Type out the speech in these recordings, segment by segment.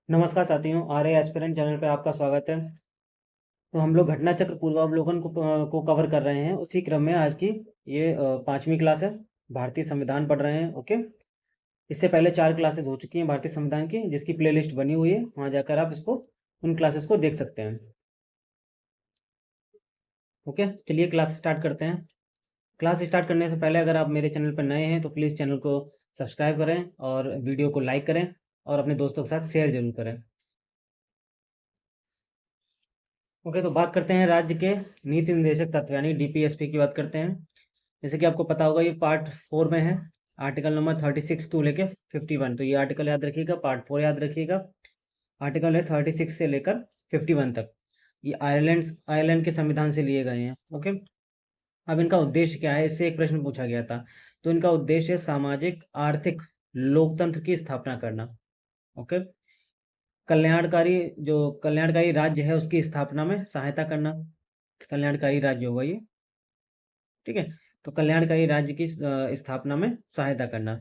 नमस्कार साथियों, RA aspirant channel पे आपका स्वागत है। तो हम लोग घटना चक्र पूर्वावलोकन को कवर कर रहे हैं। उसी क्रम में आज की ये 5वीं क्लास है। भारतीय संविधान पढ़ रहे हैं। ओके, इससे पहले 4 क्लासेस हो चुकी हैं भारतीय संविधान की, जिसकी प्लेलिस्ट बनी हुई है। वहाँ जाकर आप इसको उन क्लासेस को देख सकते हैं। ओके, चलिए क्लास स्टार्ट करते हैं। क्लास स्टार्ट करने से पहले अगर आप मेरे चैनल पर नए हैं तो प्लीज़ चैनल को सब्सक्राइब करें और वीडियो को लाइक करें और अपने दोस्तों के साथ शेयर जरूर करें। ओके, तो बात करते हैं राज्य के नीति निर्देशक तत्व यानी डीपीएसपी की बात करते हैं। जैसे कि आपको पता होगा ये पार्ट 4 में है, आर्टिकल नंबर 36 टू लेके 51। तो ये आर्टिकल याद रखिएगा, पार्ट 4 याद रखिएगा। आर्टिकल है 36 से लेकर 51 तक। ये आयरलैंड के संविधान से लिए गए हैं। ओके, अब इनका उद्देश्य क्या है, इससे एक प्रश्न पूछा गया था। तो इनका उद्देश्य है सामाजिक आर्थिक लोकतंत्र की स्थापना करना। ओके, कल्याणकारी राज्य है उसकी स्थापना में सहायता करना। कल्याणकारी राज्य होगा ये, ठीक है। तो कल्याणकारी राज्य की स्थापना में सहायता करना।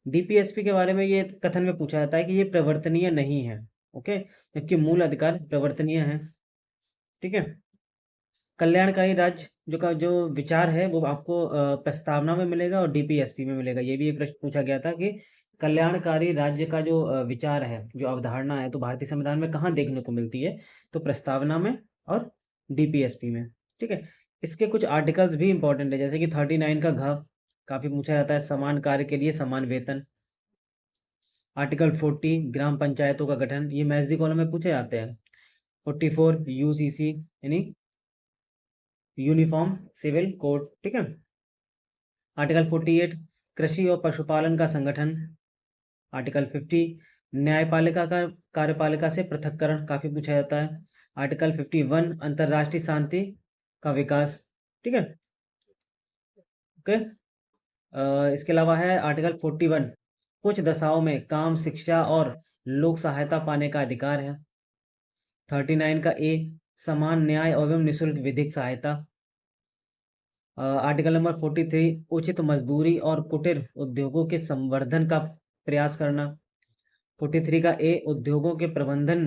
डीपीएसपी के बारे में ये कथन में पूछा जाता है कि ये प्रवर्तनीय नहीं है। ओके, जबकि मूल अधिकार प्रवर्तनीय है, ठीक है। कल्याणकारी राज्य जो विचार है वो आपको प्रस्तावना में मिलेगा और डीपीएसपी में मिलेगा। ये भी एक प्रश्न पूछा गया था कि कल्याणकारी राज्य का जो विचार है, जो अवधारणा है, तो भारतीय संविधान में कहाँ देखने को मिलती है? तो प्रस्तावना में और डीपीएसपी में, ठीक है। इसके कुछ आर्टिकल्स भी इंपॉर्टेंट है, जैसे कि 39 का घ काफी पूछा जाता है, समान कार्य के लिए समान वेतन। आर्टिकल 40 ग्राम पंचायतों का गठन, ये मैथ्स दी कॉलम में पूछे जाते हैं। 44 यूसीसी यानी यूनिफॉर्म सिविल कोड, ठीक है। आर्टिकल 48 कृषि और पशुपालन का संगठन। आर्टिकल 50 न्यायपालिका का कार्यपालिका से पृथक्करण, काफी पूछा जाता है। आर्टिकल 51 अंतर्राष्ट्रीय शांति का विकास, ठीक है। ओके, इसके अलावा है आर्टिकल 41 कुछ दशाओं में काम, शिक्षा और लोक सहायता पाने का अधिकार है। 39 का ए समान न्याय एवं निःशुल्क विधिक सहायता। आर्टिकल नंबर 43 उचित मजदूरी और कुटीर उद्योगों के संवर्धन का प्रयास करना। 43 का ए उद्योगों के प्रबंधन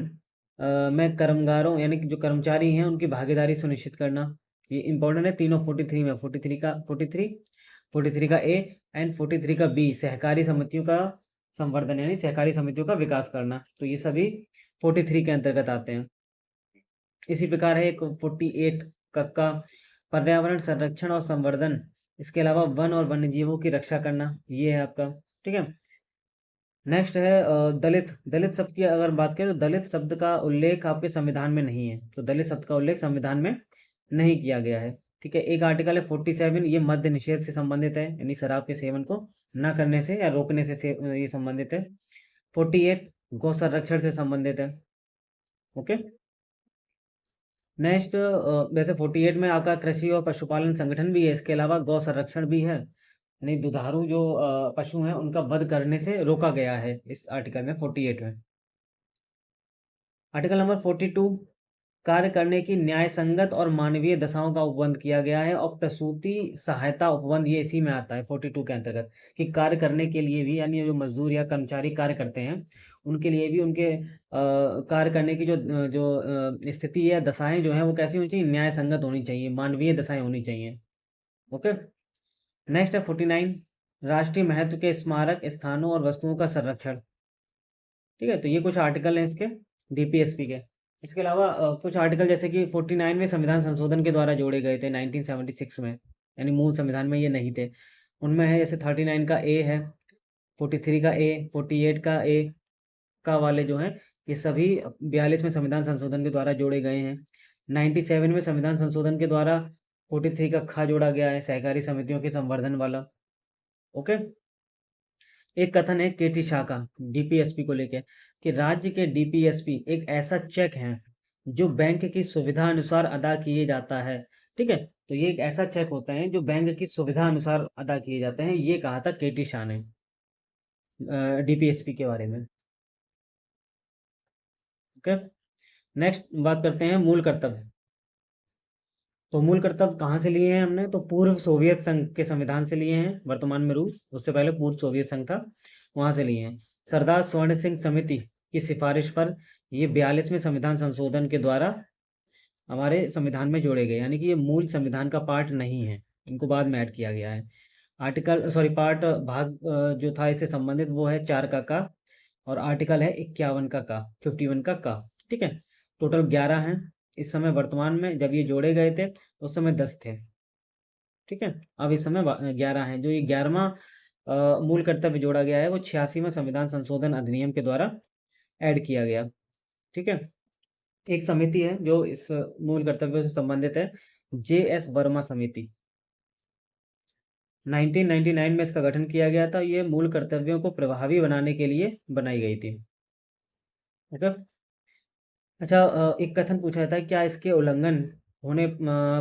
में कर्मगारों यानी कि जो कर्मचारी हैं उनकी भागीदारी सुनिश्चित करना। ये इंपॉर्टेंट है तीनों 43 में, 43 का ए एंड 43 का बी सहकारी समितियों का संवर्धन यानी सहकारी समितियों का विकास करना। तो ये सभी 43 के अंतर्गत आते हैं। इसी प्रकार है एक 48 का पर्यावरण संरक्षण और संवर्धन, इसके अलावा वन और वन्यजीवों की रक्षा करना, ये है आपका, ठीक है। नेक्स्ट है दलित शब्द की अगर बात करें तो दलित शब्द का उल्लेख आपके संविधान में नहीं है। तो दलित शब्द का उल्लेख संविधान में नहीं किया गया है, ठीक है। एक आर्टिकल है 47, ये मद्य निषेध से संबंधित है, यानी शराब के सेवन को न करने से या रोकने से ये संबंधित है। 48 गौ संरक्षण से संबंधित है। ओके, नेक्स्ट वैसे 48 में आपका कृषि और पशुपालन संगठन भी है, इसके अलावा गौ संरक्षण भी है, यानी दुधारू जो पशु हैं उनका वध करने से रोका गया है इस आर्टिकल में 48 में। आर्टिकल नंबर 42 कार्य करने की न्याय संगत और मानवीय दशाओं का उपबंध किया गया है और प्रसूति सहायता उपबंध ये इसी में आता है 42 के अंतर्गत, कि कार्य करने के लिए भी यानी जो मजदूर या कर्मचारी कार्य करते हैं उनके लिए भी उनके कार्य करने की जो जो स्थिति या दशाएं जो हैं वो कैसी होनी चाहिए? न्याय संगत होनी चाहिए, मानवीय दशाएं होनी चाहिए। ओके, नेक्स्ट है 49 राष्ट्रीय महत्व के स्मारक स्थानों और वस्तुओं का संरक्षण, ठीक है। तो ये कुछ आर्टिकल हैं इसके डीपीएसपी के। इसके अलावा कुछ आर्टिकल जैसे कि 49 में संविधान संशोधन के द्वारा जोड़े गए थे 1976 में, यानी मूल संविधान में ये नहीं थे। उनमें है जैसे 39 का ए है, 43 का ए, 48 का ए का वाले जो हैं ये सभी 42 में संविधान संशोधन के द्वारा जोड़े गए हैं। 97 में संविधान संशोधन के द्वारा 43 का खा जोड़ा गया है, सहकारी समितियों के संवर्धन वाला। ओके, एक कथन है केटी शाह का डीपीएसपी को लेके कि राज्य के डीपीएसपी एक ऐसा चेक है जो बैंक की सुविधा अनुसार अदा किए जाता है, ठीक है। तो ये एक ऐसा चेक होता है जो बैंक की सुविधा अनुसार अदा किए जाते हैं, ये कहा था केटी शाह ने डीपीएसपी के बारे में। ओके, नेक्स्ट बात करते हैं मूल कर्तव्य। तो मूल कर्तव्य कहाँ से लिए हैं हमने? तो पूर्व सोवियत संघ के संविधान से लिए हैं, वर्तमान में रूस, उससे पहले पूर्व सोवियत संघ था, वहां से लिए हैं। सरदार स्वर्ण सिंह समिति की सिफारिश पर ये 42वें संविधान संशोधन के द्वारा हमारे संविधान में जोड़े गए, यानी कि ये मूल संविधान का पार्ट नहीं है, इनको बाद में ऐड किया गया है। पार्ट भाग जो था इससे संबंधित वो है 4 का, और आर्टिकल है 51 का 51 का। ठीक है, टोटल 11 हैं इस समय वर्तमान में। जब ये जोड़े गए थे उस समय 10 थे। ठीक है, अब इस समय 11 हैं। जो ये 11वां मूल कर्तव्य जोड़ा गया है वो 86वां संविधान संशोधन अधिनियम के द्वारा ऐड किया गया। ठीक है, एक समिति है जो इस मूल कर्तव्यों से संबंधित है, JS वर्मा समिति। 1999 में इसका गठन किया गया था। ये मूल कर्तव्यों को प्रभावी बनाने के लिए बनाई गई थी। अच्छा, एक कथन पूछा जाता है, क्या इसके उल्लंघन होने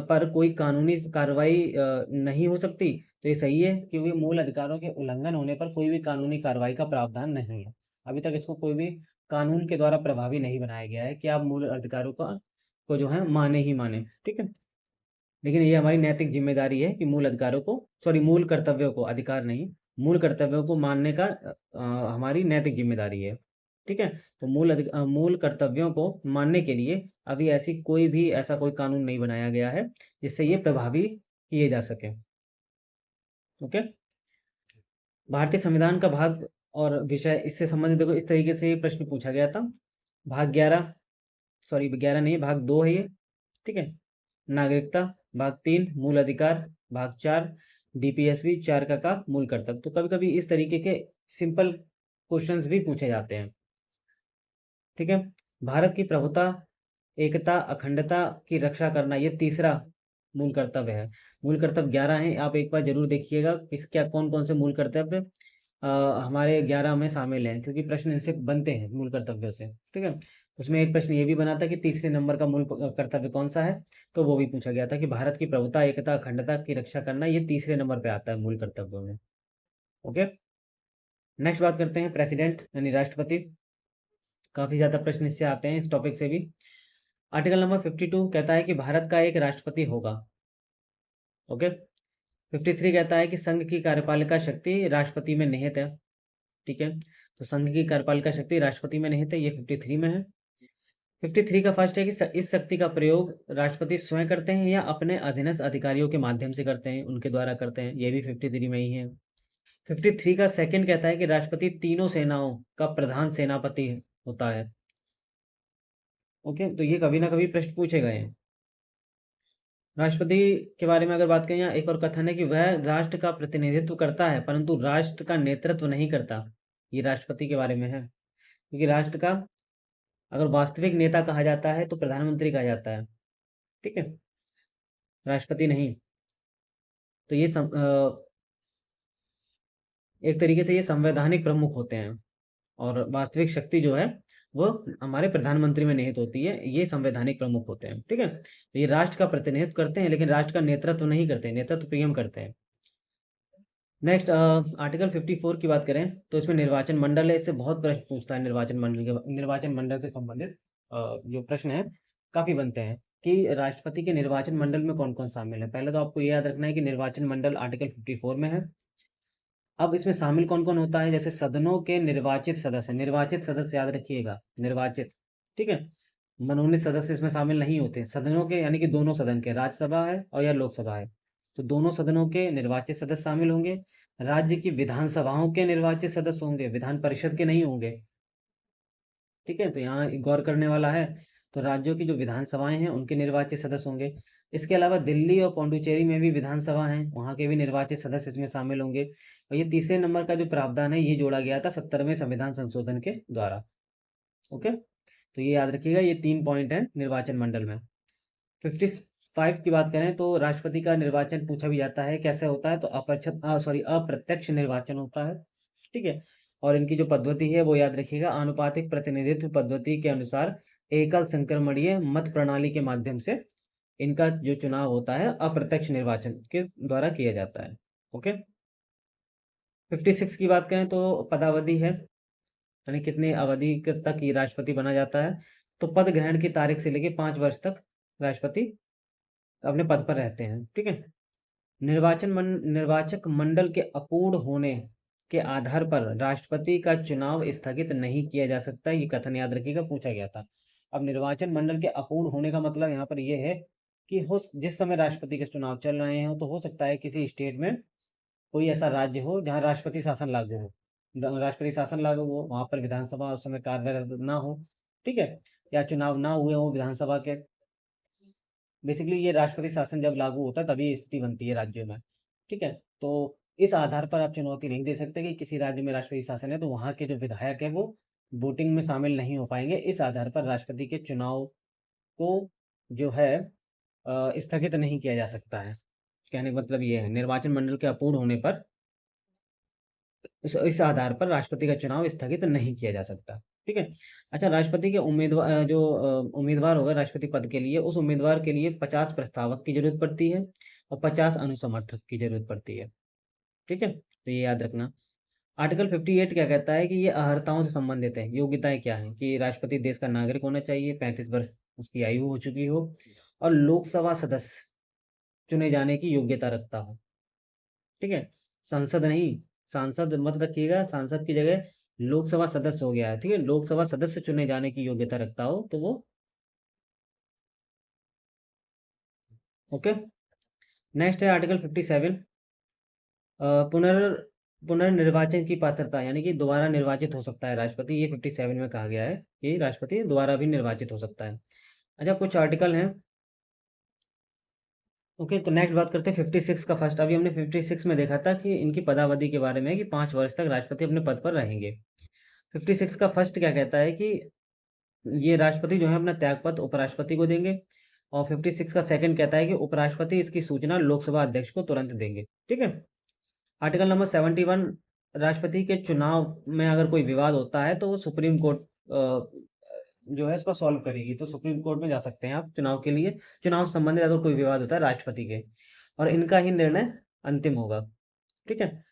पर कोई कानूनी कार्रवाई नहीं हो सकती? तो ये सही है, क्योंकि मूल अधिकारों के उल्लंघन होने पर कोई भी कानूनी कार्रवाई का प्रावधान नहीं है। अभी तक इसको कोई भी कानून के द्वारा प्रभावी नहीं बनाया गया है कि आप मूल अधिकारों को जो है माने ही माने। ठीक है, लेकिन ये हमारी नैतिक जिम्मेदारी है कि मूल कर्तव्यों को, अधिकार नहीं, मूल कर्तव्यों को मानने का हमारी नैतिक जिम्मेदारी है। ठीक है, तो मूल कर्तव्यों को मानने के लिए अभी ऐसा कोई कानून नहीं बनाया गया है जिससे ये प्रभावी किए जा सके। ओके, भारतीय संविधान का भाग और विषय इससे संबंधित देखो, इस तरीके से प्रश्न पूछा गया था। भाग 11 नहीं, भाग 2 है ये। ठीक है, नागरिकता, भाग 3 मूल अधिकार, भाग 4 DPSV, 4 का मूल कर्तव्य। तो कभी कभी इस तरीके के सिंपल क्वेश्चंस भी पूछे जाते हैं। ठीक है, भारत की प्रभुता, एकता, अखंडता की रक्षा करना, ये तीसरा मूल कर्तव्य है। मूल कर्तव्य 11 हैं, आप एक बार जरूर देखिएगा क्या कौन कौन से मूल कर्तव्य हमारे 11 में शामिल हैं, क्योंकि प्रश्न इनसे बनते हैं मूल कर्तव्यों से। ठीक है, उसमें एक प्रश्न ये भी बना था कि तीसरे नंबर का मूल कर्तव्य कौन सा है, तो वो भी पूछा गया था कि भारत की प्रभुता, एकता, अखंडता की रक्षा करना, ये तीसरे नंबर पे आता है मूल कर्तव्यों में। ओके, नेक्स्ट बात करते हैं प्रेसिडेंट यानी राष्ट्रपति। काफी ज्यादा प्रश्न इससे आते हैं, इस टॉपिक से भी। आर्टिकल नंबर 52 कहता है कि भारत का एक राष्ट्रपति होगा। ओके, 53 कहता है कि संघ की कार्यपालिका शक्ति राष्ट्रपति में निहित है। ठीक है, तो संघ की कार्यपालिका शक्ति राष्ट्रपति में निहित है, ये 53 में है। 53 का फर्स्ट है कि इस शक्ति का प्रयोग राष्ट्रपति स्वयं करते हैं या अपने अधीनस्थ अधिकारियों के माध्यम से करते हैं, उनके द्वारा करते हैं, ये भी 53 में ही है। 53 का सेकंड कहता है कि राष्ट्रपति तीनों सेनाओं का प्रधान सेनापति होता है। ओके, तो ये कभी ना कभी प्रश्न पूछे गए हैं। राष्ट्रपति के बारे में अगर बात करें, यहाँ एक और कथन है कि वह राष्ट्र का प्रतिनिधित्व करता है परंतु राष्ट्र का नेतृत्व नहीं करता। ये राष्ट्रपति के बारे में है, क्योंकि राष्ट्र का अगर वास्तविक नेता कहा जाता है तो प्रधानमंत्री कहा जाता है। ठीक है, राष्ट्रपति नहीं। तो ये एक तरीके से ये संवैधानिक प्रमुख होते हैं, और वास्तविक शक्ति जो है वो हमारे प्रधानमंत्री में निहित होती है, ये संवैधानिक प्रमुख होते हैं। ठीक है, तो ये राष्ट्र का प्रतिनिधित्व करते हैं लेकिन राष्ट्र का नेतृत्व नहीं करते, नेतृत्व पीएम करते हैं। नेक्स्ट, आर्टिकल 54 की बात करें तो इसमें निर्वाचन मंडल है, इससे बहुत प्रश्न पूछता है। निर्वाचन मंडल से संबंधित जो प्रश्न है काफी बनते हैं कि राष्ट्रपति के निर्वाचन मंडल में कौन कौन शामिल है। पहले तो आपको ये याद रखना है कि निर्वाचन मंडल आर्टिकल 54 में है। अब इसमें शामिल कौन कौन होता है, जैसे सदनों के निर्वाचित सदस्य याद रखिएगा, निर्वाचित। ठीक है, मनोनीत सदस्य इसमें शामिल नहीं होते। सदनों के यानी कि दोनों सदन के, राज्यसभा है और या लोकसभा है, तो दोनों सदनों के निर्वाचित सदस्य शामिल होंगे। राज्य की विधानसभाओं के निर्वाचित सदस्य होंगे, विधान परिषद के नहीं होंगे। ठीक है, तो यहाँ गौर करने वाला है। तो राज्यों की जो विधानसभाएं हैं उनके निर्वाचित सदस्य होंगे। इसके अलावा दिल्ली और पौंडुचेरी में भी विधानसभा हैं, वहाँ के भी निर्वाचित सदस्य इसमें शामिल होंगे। और ये तीसरे नंबर का जो प्रावधान है ये जोड़ा गया था 70वें संविधान संशोधन के द्वारा। ओके, तो ये याद रखिएगा, ये 3 पॉइंट है निर्वाचन मंडल में। 55 की बात करें तो राष्ट्रपति का निर्वाचन पूछा भी जाता है कैसे होता है, तो अप्रत्यक्ष निर्वाचन होता है। ठीक है, और इनकी जो पद्धति है वो याद रखिएगा, आनुपातिक प्रतिनिधित्व पद्धति के अनुसार एकल संक्रमणीय मत प्रणाली के माध्यम से इनका जो चुनाव होता है अप्रत्यक्ष निर्वाचन के द्वारा किया जाता है। ओके, 56 की बात करें तो पदावधि है, यानी कितने अवधि तक ये राष्ट्रपति बना जाता है। तो पद ग्रहण की तारीख से लेकर 5 वर्ष तक राष्ट्रपति अपने पद पर रहते हैं। ठीक है, निर्वाचक मंडल के अपूर्ण होने के आधार पर राष्ट्रपति का चुनाव स्थगित नहीं किया जा सकता, ये कथन याद रखिएगा, पूछा गया था। अब निर्वाचन मंडल के अपूर्ण होने का मतलब यहाँ पर ये है कि हो जिस समय राष्ट्रपति के चुनाव चल रहे हो तो हो सकता है किसी स्टेट में कोई ऐसा राज्य हो जहाँ राष्ट्रपति शासन लागू हो, राष्ट्रपति शासन लागू हो, वहां पर विधानसभा उस समय कार्यरत ना हो, ठीक है, या चुनाव ना हुए हो विधानसभा के। बेसिकली ये राष्ट्रपति शासन जब लागू होता है तभी ये स्थिति बनती है राज्यों में, ठीक है। तो इस आधार पर आप चुनौती नहीं दे सकते कि किसी राज्य में राष्ट्रपति शासन है तो वहाँ के जो विधायक है वो वोटिंग में शामिल नहीं हो पाएंगे। इस आधार पर राष्ट्रपति के चुनाव को जो है स्थगित नहीं किया जा सकता है। कहने का मतलब ये है, निर्वाचन मंडल के अपूर्ण होने पर इस आधार पर राष्ट्रपति का चुनाव स्थगित नहीं किया जा सकता, ठीक है। अच्छा, राष्ट्रपति के उम्मीदवार जो उम्मीदवार होगा राष्ट्रपति पद के लिए, उस उम्मीदवार के लिए 50 प्रस्तावक की जरूरत पड़ती है और 50 अनुसमर्थक की जरूरत पड़ती है, ठीक है, तो ये याद रखना। आर्टिकल 58 क्या कहता है कि ये अर्हताओं से संबंधित है। योग्यताएं क्या है कि राष्ट्रपति देश का नागरिक होना चाहिए, 35 वर्ष उसकी आयु हो चुकी हो और लोकसभा सदस्य चुने जाने की योग्यता रखता हो, ठीक है। संसद नहीं, सांसद मत रखिएगा, सांसद की जगह लोकसभा सदस्य हो गया है, ठीक है। लोकसभा सदस्य चुने जाने की योग्यता रखता हो तो वो ओके। नेक्स्ट है आर्टिकल 57, पुनर् पुनर्निर्वाचन की पात्रता, यानी कि दोबारा निर्वाचित हो सकता है राष्ट्रपति। ये 57 में कहा गया है कि राष्ट्रपति दोबारा भी निर्वाचित हो सकता है। अच्छा, कुछ आर्टिकल हैं, ओके। तो नेक्स्ट बात करते हैं 56 का। फर्स्ट अभी हमने 56 में देखा था कि इनकी पदावधि के बारे में कि 5 वर्ष तक राष्ट्रपति अपने पद पर रहेंगे। 56 का फर्स्ट क्या कहता है कि ये राष्ट्रपति जो है अपना त्यागपत्र उपराष्ट्रपति को देंगे, और 56 का सेकंड कहता है कि उपराष्ट्रपति इसकी सूचना लोकसभा अध्यक्ष को तुरंत देंगे, ठीक है। आर्टिकल नंबर 71, राष्ट्रपति के चुनाव में अगर कोई विवाद होता है तो वो सुप्रीम कोर्ट जो है इसको सॉल्व करेगी। तो सुप्रीम कोर्ट में जा सकते हैं आप चुनाव के लिए, चुनाव से संबंधित अगर कोई विवाद होता है राष्ट्रपति के, और इनका ही निर्णय अंतिम होगा, ठीक है।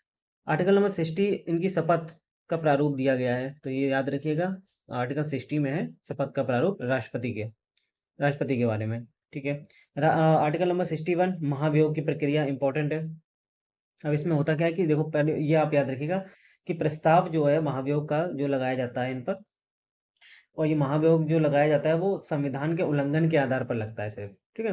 आर्टिकल नंबर 60, इनकी शपथ का प्रारूप दिया गया है, तो ये याद रखिएगा। आर्टिकल 60 में है शपथ का प्रारूप राष्ट्रपति के बारे में, ठीक है। आर्टिकल नंबर 61, महाभियोग की प्रक्रिया इंपॉर्टेंट है। अब इसमें होता क्या है कि देखो, पहले ये आप याद रखिएगा कि प्रस्ताव जो है महाभियोग का जो लगाया जाता है इन पर, और ये महाभियोग जो लगाया जाता है वो संविधान के उल्लंघन के आधार पर लगता है सिर्फ, ठीक है।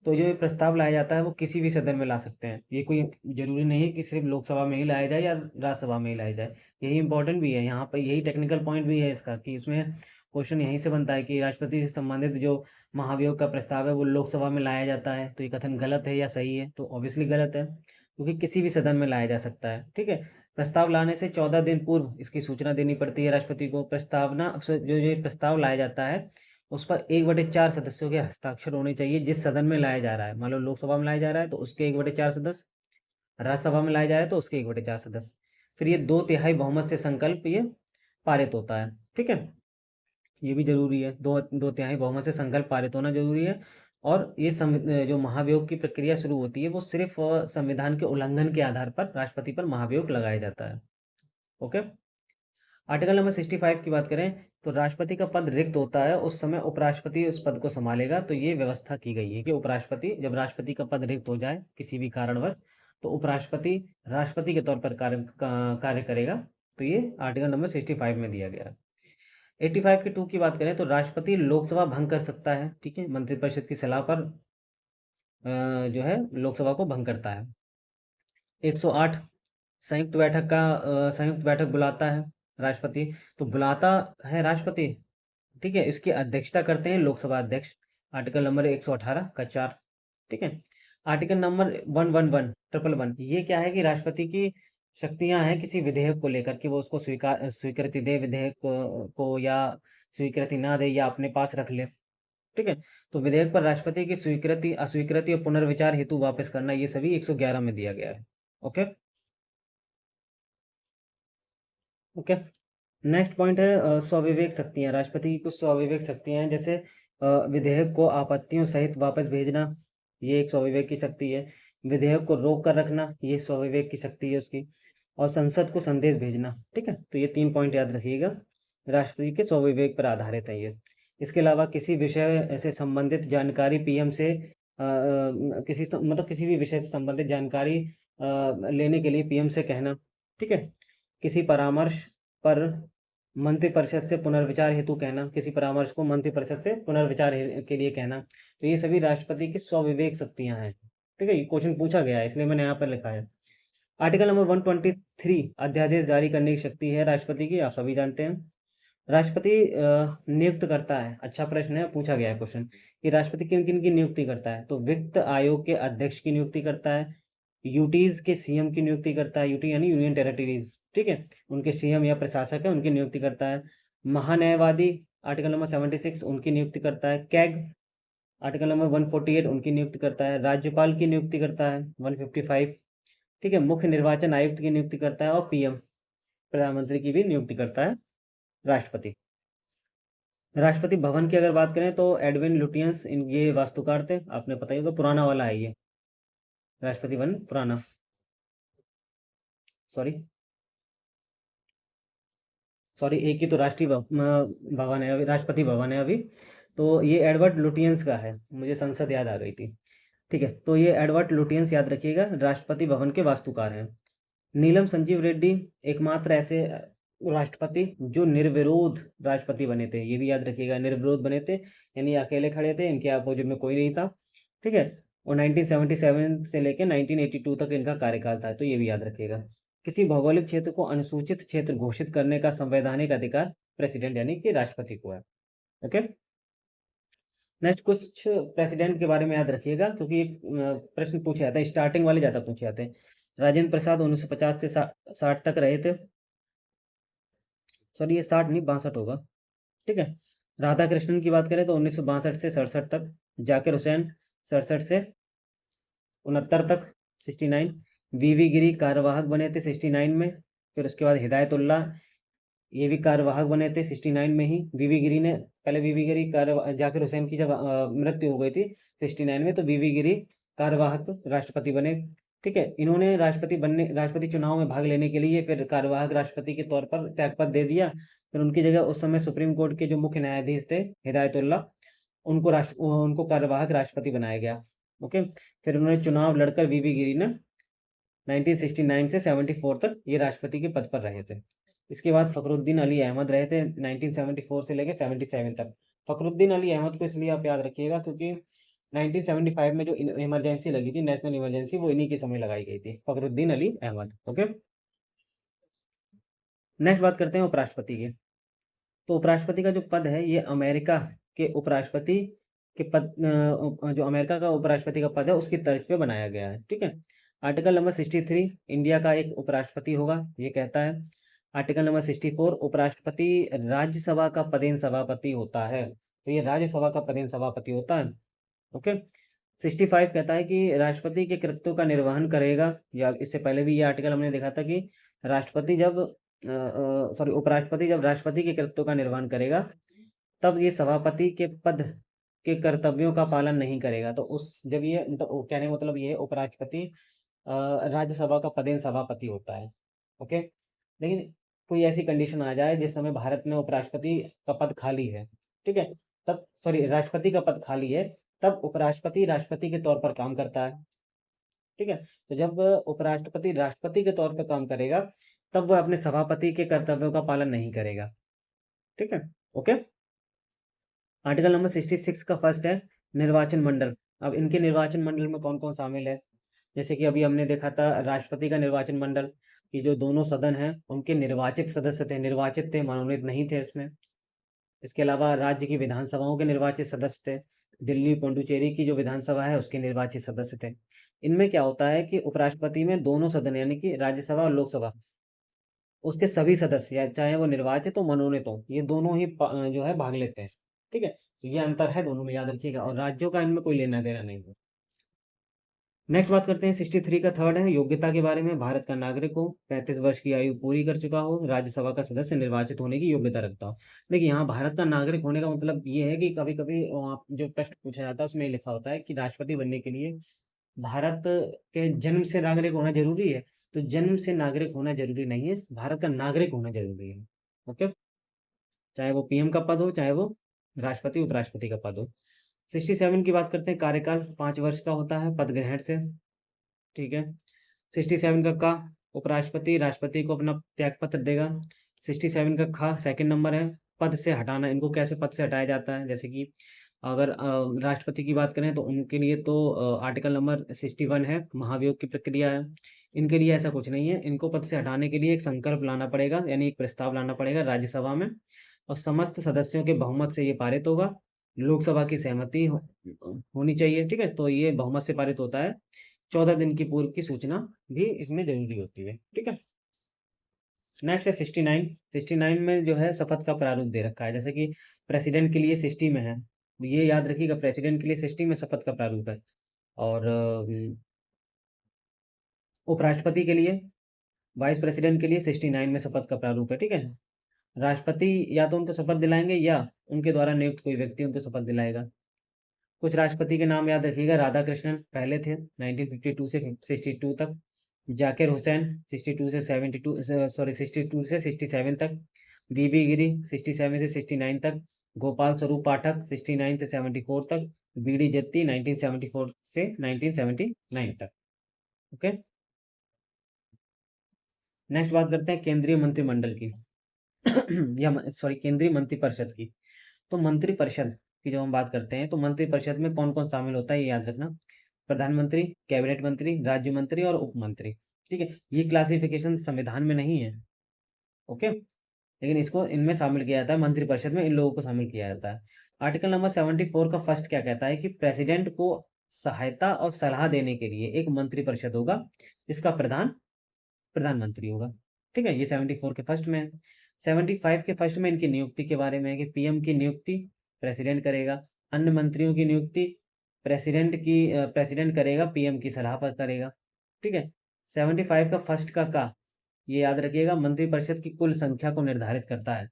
तो जो ये प्रस्ताव लाया जाता है वो किसी भी सदन में ला सकते हैं, ये कोई जरूरी नहीं है कि सिर्फ लोकसभा में ही लाया जाए या राज्यसभा में ही लाया जाए। यही इंपॉर्टेंट भी है यहाँ पर, यही टेक्निकल पॉइंट भी है इसका कि इसमें क्वेश्चन यहीं से बनता है कि राष्ट्रपति से संबंधित जो महाभियोग का प्रस्ताव है वो लोकसभा में लाया जाता है, तो ये कथन गलत है या सही है? तो ऑब्वियसली गलत है, क्योंकि किसी भी सदन में लाया जा सकता है, ठीक है। प्रस्ताव लाने से 14 दिन पूर्व इसकी सूचना देनी पड़ती है राष्ट्रपति को। प्रस्तावना जो ये प्रस्ताव लाया जाता है उस पर 1/4 सदस्यों के हस्ताक्षर होने चाहिए जिस सदन में लाया जा रहा है। मान लो लोकसभा में लाया जा रहा है तो उसके 1/4 सदस्य, राज्यसभा में लाया जा रहा है तो उसके 1/4 सदस्य, फिर ये 2/3 बहुमत से संकल्प ये पारित होता है, ठीक है। ये भी जरूरी है, 2/3 बहुमत से संकल्प पारित होना जरूरी है। और ये जो महाभियोग की प्रक्रिया शुरू होती है वो सिर्फ संविधान के उल्लंघन के आधार पर राष्ट्रपति पर महाभियोग लगाया जाता है, ओके। आर्टिकल नंबर 65 की बात करें तो राष्ट्रपति का पद रिक्त होता है उस समय उपराष्ट्रपति उस पद को संभालेगा। तो ये व्यवस्था की गई है कि उपराष्ट्रपति, जब राष्ट्रपति का पद रिक्त हो जाए किसी भी कारणवश, तो उपराष्ट्रपति राष्ट्रपति के तौर पर कार्य करेगा। तो ये आर्टिकल नंबर 65 में दिया गया है। 85 के 2 की बात करें तो राष्ट्रपति लोकसभा भंग कर सकता है, ठीक है, मंत्रिपरिषद की सलाह पर जो है लोकसभा को भंग करता है। 108, संयुक्त बैठक बुलाता है राष्ट्रपति, तो बुलाता है राष्ट्रपति, ठीक है, इसकी अध्यक्षता करते हैं लोकसभा अध्यक्ष। आर्टिकल नंबर 118 का 4, ठीक है। आर्टिकल नंबर 111 ये क्या है कि राष्ट्रपति की शक्तियां हैं किसी विधेयक को लेकर कि वो उसको स्वीकृति दे विधेयक को या स्वीकृति ना दे या अपने पास रख ले, ठीक है। तो विधेयक पर राष्ट्रपति की स्वीकृति, अस्वीकृति और पुनर्विचार हेतु वापस करना, ये सभी 111 में दिया गया है, ओके ओके। नेक्स्ट पॉइंट है स्वविवेक शक्तियां। राष्ट्रपति की कुछ स्वविवेक शक्तियां हैं, जैसे विधेयक को आपत्तियों सहित वापस भेजना, ये एक स्वविवेक की शक्ति है। विधेयक को रोक कर रखना, ये स्वविवेक की शक्ति है उसकी। और संसद को संदेश भेजना, ठीक है। तो ये 3 पॉइंट याद रखिएगा, राष्ट्रपति के स्वविवेक पर आधारित है ये। इसके अलावा किसी विषय से संबंधित जानकारी पीएम से किसी भी विषय से संबंधित जानकारी लेने के लिए पीएम से कहना, ठीक है। किसी परामर्श पर मंत्रिपरिषद से पुनर्विचार हेतु कहना, किसी परामर्श को मंत्रिपरिषद से पुनर्विचार के लिए कहना। तो ये सभी राष्ट्रपति की स्वविवेक शक्तियां हैं। ठीक है, ये क्वेश्चन पूछा गया है इसलिए मैंने यहाँ पर लिखा है। आर्टिकल नंबर 123 अध्यादेश जारी करने की शक्ति है राष्ट्रपति की, आप सभी जानते हैं। राष्ट्रपति नियुक्त करता है, अच्छा प्रश्न है, पूछा गया है क्वेश्चन कि राष्ट्रपति किन किन की नियुक्ति करता है। तो वित्त आयोग के अध्यक्ष की नियुक्ति करता है, यूटीज के सीएम की नियुक्ति करता है, यूटी यानी यूनियन टेरिटरीज, ठीक है, उनके सीएम या प्रशासक है उनकी नियुक्ति करता है। महान्यायवादी आर्टिकल नंबर 76 उनकी नियुक्ति करता है। कैग आर्टिकल नंबर 148 उनकी नियुक्ति करता है। राज्यपाल की नियुक्ति करता है 155, ठीक है। मुख्य निर्वाचन आयुक्त की नियुक्ति करता है और पीएम प्रधानमंत्री की भी नियुक्ति करता है राष्ट्रपति। राष्ट्रपति भवन की अगर बात करें तो एडविन लुटियंस ये वास्तुकार थे, आपने पता ही होगा, पुराना वाला है ये राष्ट्रपति भवन, पुराना, सॉरी एक ही तो राष्ट्रीय भवन है अभी, राष्ट्रपति भवन है अभी, तो ये एडवर्ड लुटियंस का है, मुझे संसद याद आ गई थी। ठीक है, तो ये एडवर्ड लुटियंस याद रखिएगा, राष्ट्रपति भवन के वास्तुकार हैं। नीलम संजीव रेड्डी एकमात्र ऐसे राष्ट्रपति जो निर्विरोध राष्ट्रपति बने थे, ये भी याद रखिएगा, निर्विरोध बने थे, यानी अकेले खड़े थे, इनके अपोजिट में कोई नहीं था। ठीक है, और 1977 से लेकर 1982 तक इनका कार्यकाल था, तो ये भी याद रखिएगा। किसी भौगोलिक क्षेत्र को अनुसूचित क्षेत्र घोषित करने का संवैधानिक अधिकार प्रेसिडेंट यानी कि राष्ट्रपति को है। ओके, नेक्स्ट कुछ प्रेसिडेंट के बारे में याद रखिएगा क्योंकि एक प्रश्न पूछे जाते हैं, स्टार्टिंग वाले ज्यादा पूछे जाते हैं। राजेंद्र प्रसाद 1950 से 60 तक रहे थे, सॉरी ये 60 नहीं 62 होगा, ठीक है। राधा कृष्णन की बात करें तो 1962 से 67 तक। जाकिर हुसैन 67 से 69 तक, 69। वीवी गिरी कार्यवाहक बने थे 69 में। फिर उसके बाद हिदायतुल्ला ये भी कार्यवाहक बने थे 69 में ही। वीवी गिरी ने पहले वीवी गिरी जाकिर हुसैन की जब मृत्यु हो गई थी 69 में, तो वीवी गिरी कार्यवाहक राष्ट्रपति बने। ठीक है, इन्होंने राष्ट्रपति चुनाव में भाग लेने के लिए फिर कार्यवाहक राष्ट्रपति के तौर पर त्यागपत्र दे दिया। फिर उनकी जगह उस समय सुप्रीम कोर्ट के जो मुख्य न्यायाधीश थे हिदायतुल्ला, उनको कार्यवाहक राष्ट्रपति बनाया गया। ओके, फिर उन्होंने चुनाव लड़कर वीवी गिरी ने 1969 से 74 तक ये राष्ट्रपति के पद पर रहे थे। इसके बाद फखरुद्दीन अली अहमद रहे थे 1974 से लेकर 77 तक। फखरुद्दीन अली अहमद को इसलिए आप याद रखिएगा क्योंकि 1975 में जो इमरजेंसी लगी थी, नेशनल इमरजेंसी, वो इन्हीं के समय लगाई गई थी, फखरुद्दीन अली अहमद। ओके, नेक्स्ट बात करते हैं उपराष्ट्रपति की। तो उपराष्ट्रपति का जो पद है ये अमेरिका के उपराष्ट्रपति के पद, जो अमेरिका का उपराष्ट्रपति का पद है उसकी तर्ज पे बनाया गया है। ठीक है, आर्टिकल नंबर 63 इंडिया का एक उपराष्ट्रपति होगा, ये कहता है। आर्टिकल नंबर 64 उपराष्ट्रपति राज्यसभा का पदेन सभापति होता है, तो ये राज्यसभा का पदेन सभापति होता है। ओके, 65 कहता है कि राष्ट्रपति के कृत्यों का निर्वहन करेगा, या इससे पहले भी ये आर्टिकल हमने देखा था कि उपराष्ट्रपति जब राष्ट्रपति के कृत्यों का निर्वहन करेगा तब ये सभापति के पद के कर्तव्यों का पालन नहीं करेगा। तो उस जब ये कहने मतलब ये उपराष्ट्रपति राज्यसभा का पदेन सभापति होता है। ओके, लेकिन कोई ऐसी कंडीशन आ जाए जिस समय भारत में उपराष्ट्रपति का पद खाली है, ठीक है, तब राष्ट्रपति का पद खाली है, तब उपराष्ट्रपति राष्ट्रपति के तौर पर काम करता है। ठीक है, तो जब उपराष्ट्रपति राष्ट्रपति के तौर पर काम करेगा तब वह अपने सभापति के कर्तव्यों का पालन नहीं करेगा। ठीक है, ओके। आर्टिकल नंबर 66 का फर्स्ट है निर्वाचन मंडल। अब इनके निर्वाचन मंडल में कौन कौन शामिल है, जैसे कि अभी हमने देखा था राष्ट्रपति का निर्वाचन मंडल की जो दोनों सदन हैं उनके निर्वाचित सदस्य थे, निर्वाचित थे, मनोनीत नहीं थे इसमें। इसके अलावा राज्य की विधानसभाओं के निर्वाचित सदस्य थे, दिल्ली पुडुचेरी की जो विधानसभा है उसके निर्वाचित सदस्य थे। इनमें क्या होता है कि उपराष्ट्रपति में दोनों सदन यानी कि राज्यसभा और लोकसभा उसके सभी सदस्य चाहे वो निर्वाचित हो मनोनीत हो, ये दोनों ही जो है भाग लेते हैं। ठीक है, तो ये अंतर है दोनों में, याद रखिएगा, और राज्यों का इनमें कोई लेना देना नहीं है। नेक्स्ट बात करते हैं 63 का थर्ड है योग्यता के बारे में। भारत का नागरिक हो, 35 वर्ष की आयु पूरी कर चुका हो, राज्यसभा का सदस्य निर्वाचित होने की योग्यता रखता हो। देखिए यहाँ भारत का नागरिक होने का मतलब ये है कि कभी कभी जो प्रश्न पूछा जाता है उसमें लिखा होता है कि राष्ट्रपति बनने के लिए भारत के जन्म से नागरिक होना जरूरी है, तो जन्म से नागरिक होना जरूरी नहीं है, भारत का नागरिक होना जरूरी है। ओके, चाहे वो पीएम का पद हो, चाहे वो राष्ट्रपति उपराष्ट्रपति का पद हो। 67 की बात करते हैं, कार्यकाल 5 वर्ष का होता है पद ग्रहण से। ठीक है, 67 का उपराष्ट्रपति राष्ट्रपति को अपना त्याग पत्र देगा। 67 का ख सेकंड नंबर है, पद से हटाना। इनको कैसे पद से हटाया जाता है, जैसे कि अगर राष्ट्रपति की बात करें तो उनके लिए तो आर्टिकल नंबर 61 है, महाभियोग की प्रक्रिया है। इनके लिए ऐसा कुछ नहीं है, इनको पद से हटाने के लिए एक संकल्प लाना पड़ेगा, यानी एक प्रस्ताव लाना पड़ेगा राज्यसभा में, और समस्त सदस्यों के बहुमत से ये पारित होगा। लोकसभा की सहमति होनी चाहिए, ठीक है। तो ये बहुमत से पारित होता है। 14 दिन की पूर्व की सूचना भी इसमें जरूरी होती है, ठीक है। नेक्स्ट है 69। 69 में जो है शपथ का प्रारूप दे रखा है, जैसे कि प्रेसिडेंट के लिए 60 में है, ये याद रखिएगा, प्रेसिडेंट के लिए 60 में शपथ का प्रारूप है। और उपराष्ट्रपति के लिए, वाइस प्रेसिडेंट के लिए 69 में शपथ का प्रारूप है, ठीक है। राष्ट्रपति या तो उनको शपथ दिलाएंगे या उनके द्वारा नियुक्त कोई व्यक्ति उनको शपथ दिलाएगा। कुछ राष्ट्रपति के नाम याद रखिएगा। राधा कृष्णन पहले थे 1952 से 62 तक, जाकिर हुसैन 62 से 67 तक, बीबी गिरी 67 से 69 तक, गोपाल स्वरूप पाठक 69 से 74 तक, बीडी जत्ती 1974 से 1979 तक। ओके, नेक्स्ट बात करते हैं केंद्रीय मंत्रिमंडल की या सॉरी केंद्रीय मंत्रिपरिषद की। तो मंत्रिपरिषद की जब हम बात करते हैं तो मंत्रिपरिषद में कौन कौन शामिल होता है ये याद रखना। प्रधानमंत्री, कैबिनेट मंत्री, राज्य मंत्री और उप मंत्री, ठीक है। ये क्लासिफिकेशन संविधान में नहीं है, ओके, लेकिन इसको इनमें शामिल किया जाता है, मंत्रिपरिषद में इन लोगों को शामिल किया जाता है। आर्टिकल नंबर 74 का फर्स्ट क्या कहता है कि प्रेसिडेंट को सहायता और सलाह देने के लिए एक मंत्रिपरिषद होगा, इसका प्रधानमंत्री होगा, ठीक है। ये 74 के फर्स्ट में है। 75 के फर्स्ट में इनकी नियुक्ति के बारे में है कि पीएम की नियुक्ति प्रेसिडेंट करेगा, अन्य मंत्रियों की नियुक्ति प्रेसिडेंट करेगा, पीएम की सलाह पर करेगा, ठीक है। 75 का फर्स्ट का ये याद रखिएगा, मंत्रिपरिषद की कुल संख्या को निर्धारित करता है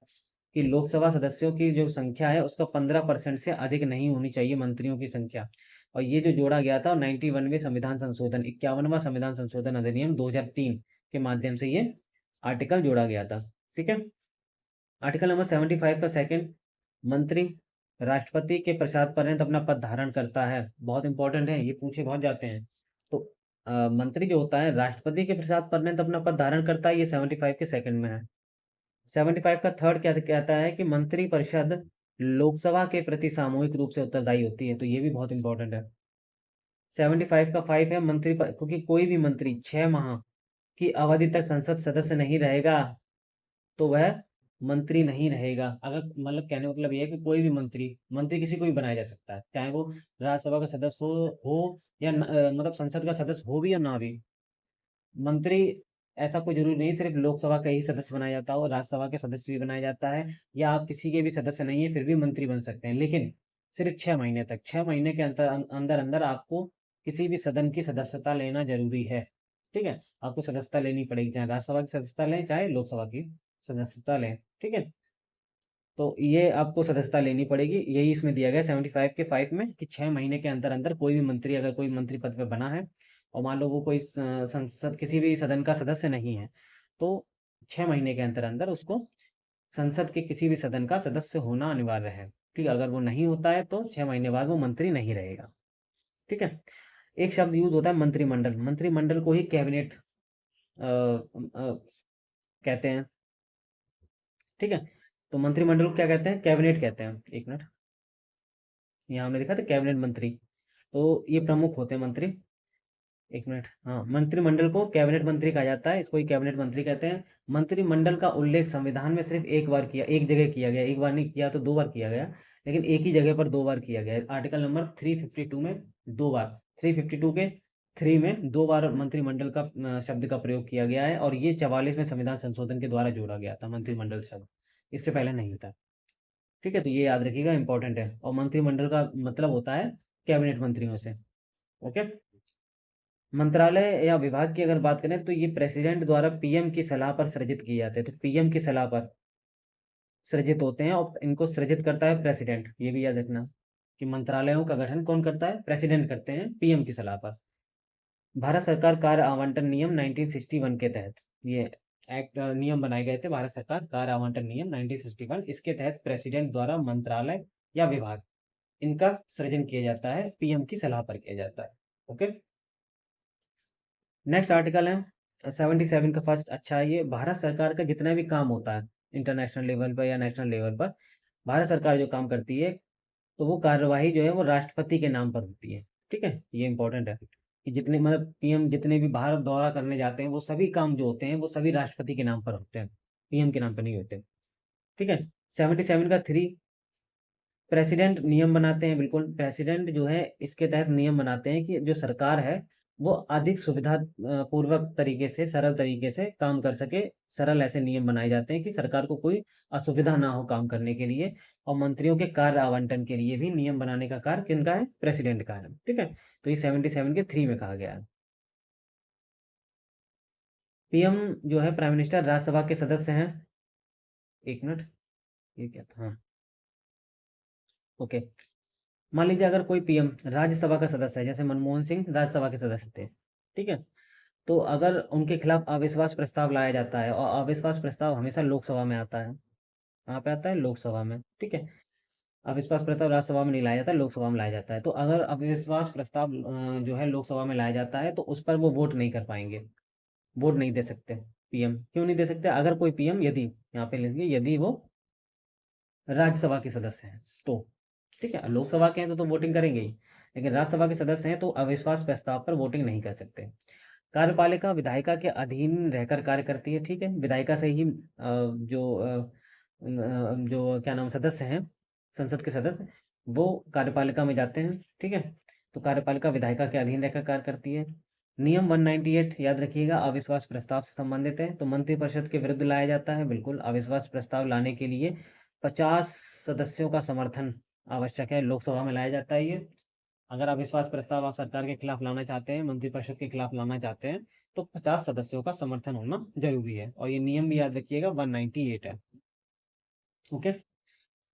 कि लोकसभा सदस्यों की जो संख्या है उसका 15% से अधिक नहीं होनी चाहिए मंत्रियों की संख्या। और ये जो जोड़ा गया था 91वें संविधान संशोधन 51वां संविधान संशोधन अधिनियम 2003 के माध्यम से ये आर्टिकल जोड़ा गया था, ठीक है। आर्टिकल नंबर 75 का सेकंड, मंत्री राष्ट्रपति के प्रसाद पर्यंत अपना पद धारण करता है। बहुत इंपॉर्टेंट है, ये पूछे बहुत जाते हैं। तो मंत्री जो होता है राष्ट्रपति के प्रसाद पर्यंत अपना पद धारण करता है, ये 75 के सेकंड में है। 75 का थर्ड क्या कहता है कि मंत्री परिषद लोकसभा के प्रति सामूहिक रूप से उत्तरदायी होती है, तो ये भी बहुत इंपॉर्टेंट है। 75 का 5 है क्योंकि कोई भी मंत्री 6 माह की अवधि तक संसद सदस्य नहीं रहेगा तो वह मंत्री नहीं रहेगा। अगर मतलब कहने का मतलब ये है कि कोई भी मंत्री किसी को भी बनाया जा सकता है, चाहे वो राज्यसभा का सदस्य हो या मतलब संसद का सदस्य हो भी या ना भी। मंत्री ऐसा कोई जरूरी नहीं सिर्फ लोकसभा का ही सदस्य बनाया जाता हो, राज्यसभा के सदस्य भी बनाया जाता है, या आप किसी के भी सदस्य नहीं है फिर भी मंत्री बन सकते हैं, लेकिन सिर्फ 6 महीने तक। 6 महीने के अंदर अंदर आपको किसी भी सदन की सदस्यता लेना जरूरी है, ठीक है। आपको सदस्यता लेनी पड़ेगी, चाहे राज्यसभा की सदस्यता लें चाहे लोकसभा की सदस्यता लें, ठीक है। तो ये आपको सदस्यता लेनी पड़ेगी, यही इसमें दिया गया 75 के 5 में कि 6 महीने के अंदर अंदर कोई भी मंत्री अगर कोई मंत्री पद पे बना है और मान लो वो कोई संसद किसी भी सदन का सदस्य नहीं है तो 6 महीने के अंदर अंदर उसको संसद के किसी भी सदन का सदस्य होना अनिवार्य है, ठीक है। अगर वो नहीं होता है तो 6 महीने बाद वो मंत्री नहीं रहेगा, ठीक है। एक शब्द यूज होता है मंत्रिमंडल, मंत्रिमंडल को ही कैबिनेट कहते हैं, ठीक है। तो मंत्रिमंडल को क्या कहते हैं, कैबिनेट कहते हैं। एक मिनट, यहाँ हमने देखा था कैबिनेट मंत्री, तो ये प्रमुख होते हैं मंत्री। एक मिनट, हाँ, मंत्रिमंडल को कैबिनेट मंत्री कहा जाता है, इसको ही कैबिनेट मंत्री कहते हैं। मंत्रिमंडल का उल्लेख संविधान में सिर्फ एक जगह किया गया, एक बार नहीं किया तो 2 बार किया गया, लेकिन एक ही जगह पर 2 बार किया गया। आर्टिकल नंबर 352 में 2 बार, 352 के 3 में 2 बार मंत्रिमंडल का शब्द का प्रयोग किया गया है, और ये 44वें संविधान संशोधन के द्वारा जोड़ा गया था मंत्रिमंडल शब्द, इससे पहले नहीं था, ठीक है। तो ये याद रखिएगा, इंपॉर्टेंट है। और मंत्रिमंडल का मतलब होता है कैबिनेट मंत्रियों से, ओके। मंत्रालय या विभाग की अगर बात करें तो ये प्रेसिडेंट द्वारा पीएम की सलाह पर सृजित किए जाते हैं, तो पीएम की सलाह पर सृजित होते हैं और इनको सृजित करता है प्रेसिडेंट। ये भी याद रखना कि मंत्रालयों का गठन कौन करता है, प्रेसिडेंट करते हैं पीएम की सलाह पर। भारत सरकार कार्य आवंटन नियम 1961 के तहत ये एक्ट नियम बनाए गए थे, भारत सरकार कार्य आवंटन नियम 1961, इसके तहत प्रेसिडेंट द्वारा मंत्रालय या विभाग इनका सृजन किया जाता है, पीएम की सलाह पर किया जाता है, ओके। नेक्स्ट आर्टिकल है 77 का फर्स्ट। अच्छा, ये भारत सरकार का जितना भी काम होता है इंटरनेशनल लेवल पर या नेशनल लेवल पर, भारत सरकार जो काम करती है तो वो कार्यवाही जो है वो राष्ट्रपति के नाम पर होती है। ठीक है, ये इंपॉर्टेंट है कि जितने मतलब पीएम जितने भी भारत दौरा करने जाते हैं वो सभी काम जो होते हैं वो सभी राष्ट्रपति के नाम पर होते हैं, पीएम के नाम पर नहीं होते। ठीक है। 77 का 3, प्रेसिडेंट नियम बनाते हैं। बिल्कुल, प्रेसिडेंट जो है इसके तहत नियम बनाते हैं कि जो सरकार है वो अधिक सुविधा पूर्वक तरीके से, सरल तरीके से काम कर सके। सरल ऐसे नियम बनाए जाते हैं कि सरकार को कोई असुविधा ना हो काम करने के लिए। और मंत्रियों के कार्य आवंटन के लिए भी नियम बनाने का कार्य किनका है? प्रेसिडेंट का है। ठीक है, तो ये 77 के 3 में कहा गया है। पीएम जो है प्राइम मिनिस्टर राज्यसभा के सदस्य हैं। एक मिनट, ये क्या था? हाँ, ओके। मान लीजिए अगर कोई पीएम राज्यसभा का सदस्य है, जैसे मनमोहन सिंह राज्यसभा के सदस्य थे। ठीक है, तो अगर उनके खिलाफ अविश्वास प्रस्ताव लाया जाता है, और अविश्वास प्रस्ताव हमेशा लोकसभा में आता है। कहाँ पे आता है? लोकसभा में। ठीक है, अविश्वास प्रस्ताव राज्यसभा में नहीं लाया जाता, लोकसभा में लाया जाता है। तो अगर अविश्वास प्रस्ताव जो है लोकसभा में लाया जाता है तो उस पर वो वोट नहीं कर पाएंगे, वोट नहीं दे सकते। पीएम क्यों नहीं दे सकते? अगर कोई पीएम, यदि, यहाँ पे लिखिए, यदि वो राज्यसभा के सदस्य हैं तो। ठीक है, लोकसभा के हैं तो वोटिंग करेंगे ही, लेकिन राज्यसभा के सदस्य हैं तो अविश्वास प्रस्ताव पर वोटिंग नहीं कर सकते। कार्यपालिका विधायिका के अधीन रहकर कार्य करती है। ठीक है, विधायिका से ही जो क्या नाम सदस्य हैं, संसद के सदस्य, वो कार्यपालिका में जाते हैं। ठीक है, तो कार्यपालिका विधायिका के अधीन रहकर कार्य करती है। नियम 198 याद रखिएगा, अविश्वास प्रस्ताव से संबंधित है। तो मंत्रिपरिषद के विरुद्ध लाया जाता है। बिल्कुल, अविश्वास प्रस्ताव लाने के लिए 50 सदस्यों का समर्थन आवश्यक है, लोकसभा में लाया जाता है ये। अगर अविश्वास प्रस्ताव आप सरकार के खिलाफ लाना चाहते हैं, मंत्रिपरिषद के खिलाफ लाना चाहते हैं, तो 50 सदस्यों का समर्थन होना जरूरी है। और ये नियम भी याद रखिएगा, 198 है। ओके।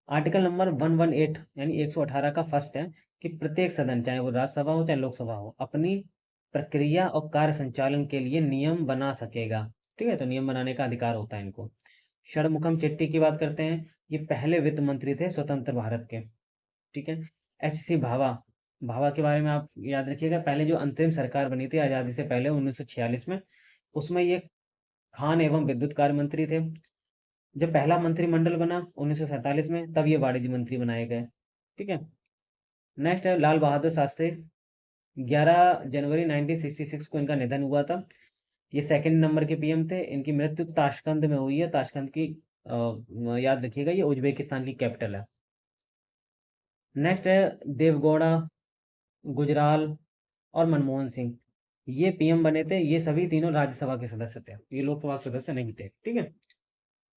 आर्टिकल नंबर 118 यानी 118 का फर्स्ट है कि प्रत्येक सदन, चाहे वो राज्यसभा हो चाहे लोकसभा हो, अपनी प्रक्रिया और कार्य संचालन के लिए नियम बना सकेगा। ठीक है, तो नियम बनाने का अधिकार होता है इनको। षणमुखम चेट्टी की बात करते हैं, ये पहले वित्त मंत्री थे स्वतंत्र भारत के। ठीक है। एच.सी. भाभा, भाभा के बारे में आप याद रखिएगा, पहले जो अंतरिम सरकार बनी थी आज़ादी से पहले 1946 में, उसमें ये खान एवं विद्युत कार्य मंत्री थे। जब पहला मंत्रिमंडल बना 1947 में, तब ये वाणिज्य मंत्री बनाए गए। ठीक है। नेक्स्ट है लाल बहादुर शास्त्री, 11 जनवरी 1966 को इनका निधन हुआ था। ये सेकंड नंबर के पीएम थे। इनकी मृत्यु ताशकंद में हुई है। ताशकंद की याद रखिएगा, ये उज्बेकिस्तान की कैपिटल है। नेक्स्ट है देवगौड़ा, गुजराल और मनमोहन सिंह, ये पीएम बने थे। ये सभी तीनों राज्यसभा के सदस्य थे, ये लोकसभा के सदस्य नहीं थे। ठीक है।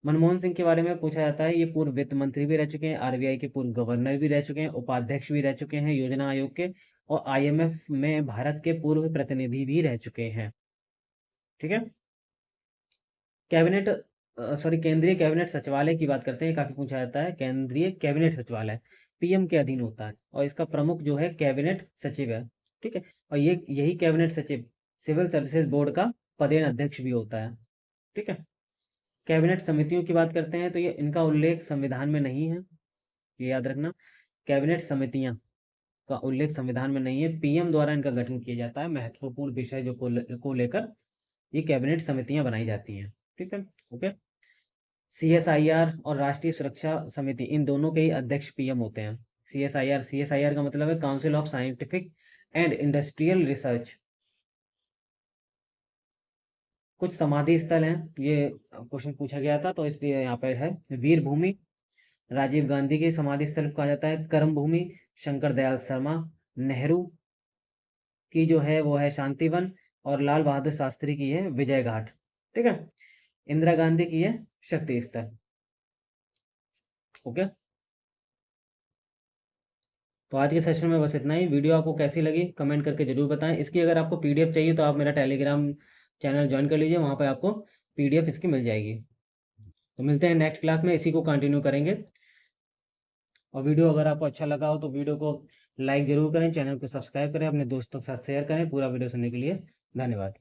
मनमोहन सिंह के बारे में पूछा जाता है, ये पूर्व वित्त मंत्री भी रह चुके हैं, आरबीआई के पूर्व गवर्नर भी रह चुके हैं, उपाध्यक्ष भी रह चुके हैं योजना आयोग के, और आईएमएफ में भारत के पूर्व प्रतिनिधि भी रह चुके हैं। ठीक है। कैबिनेट केंद्रीय कैबिनेट सचिवालय की बात करते हैं, काफी पूछा जाता है। केंद्रीय कैबिनेट सचिवालय पीएम के अधीन होता है, और इसका प्रमुख जो है कैबिनेट सचिव है। ठीक है, और ये यही कैबिनेट सचिव सिविल सर्विसेज बोर्ड का पदेन अध्यक्ष भी होता है। ठीक है। कैबिनेट समितियों की बात करते हैं, तो ये इनका उल्लेख संविधान में नहीं है, ये याद रखना। कैबिनेट समितियां का उल्लेख संविधान में नहीं है, पीएम द्वारा इनका गठन किया जाता है। महत्वपूर्ण विषय जो को लेकर ये कैबिनेट समितियां बनाई जाती हैं। ठीक है। ओके। सीएसआईआर और राष्ट्रीय सुरक्षा समिति, इन दोनों के ही अध्यक्ष पीएम होते हैं। सीएसआईआर का मतलब है council of scientific and industrial research. कुछ समाधि स्थल हैं, ये क्वेश्चन पूछा गया था तो इसलिए यहाँ पे है। वीर भूमि, राजीव गांधी की समाधि स्थल कहा जाता है। कर्म भूमि, शंकर दयाल शर्मा। नेहरू की जो है वो है शांतिवन, और लाल बहादुर शास्त्री की है विजय घाट। ठीक है। इंदिरा गांधी की है शक्ति स्थल। ओके। तो आज के सेशन में बस इतना ही। वीडियो आपको कैसी लगी कमेंट करके जरूर बताएं। इसकी अगर आपको पीडीएफ चाहिए तो आप मेरा टेलीग्राम चैनल ज्वाइन कर लीजिए, वहाँ पर आपको पीडीएफ इसकी मिल जाएगी। तो मिलते हैं नेक्स्ट क्लास में, इसी को कंटिन्यू करेंगे। और वीडियो अगर आपको अच्छा लगा हो तो वीडियो को लाइक जरूर करें, चैनल को सब्सक्राइब करें, अपने दोस्तों के साथ शेयर करें। पूरा वीडियो सुनने के लिए धन्यवाद।